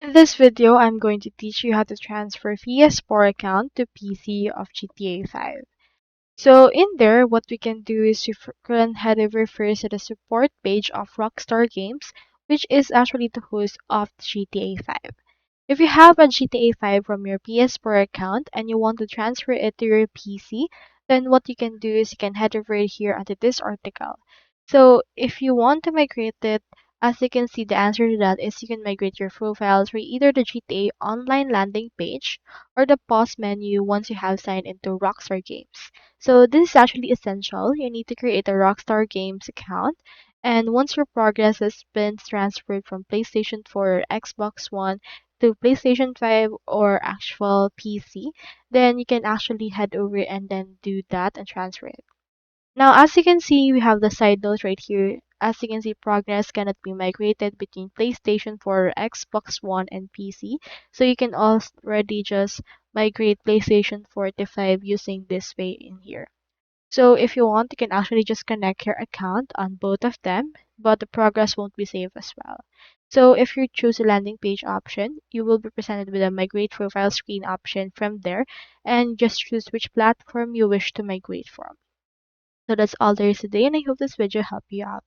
In this video, I'm going to teach you how to transfer PS4 account to PC of GTA 5. So in there, what we can do is you can head over first to the support page of Rockstar Games, which is actually the host of GTA 5. If you have a GTA 5 from your PS4 account and you want to transfer it to your PC, then what you can do is you can head over here onto this article. So if you want to migrate it, as you can see, the answer to that is you can migrate your profile through either the GTA online landing page or the pause menu once you have signed into Rockstar Games. So this is actually essential. You need to create a Rockstar Games account, and once your progress has been transferred from PlayStation 4 or Xbox One to PlayStation 5 or actual PC, then you can actually head over and then do that and transfer it. Now, as you can see, we have the side note right here. As you can see, progress cannot be migrated between PlayStation 4, Xbox One, and PC. So you can already just migrate PlayStation 4 to 5 using this way in here. So if you want, you can actually just connect your account on both of them, but the progress won't be saved as well. So if you choose a landing page option, you will be presented with a migrate profile screen option from there, and just choose which platform you wish to migrate from. So that's all there is today, and I hope this video helped you out.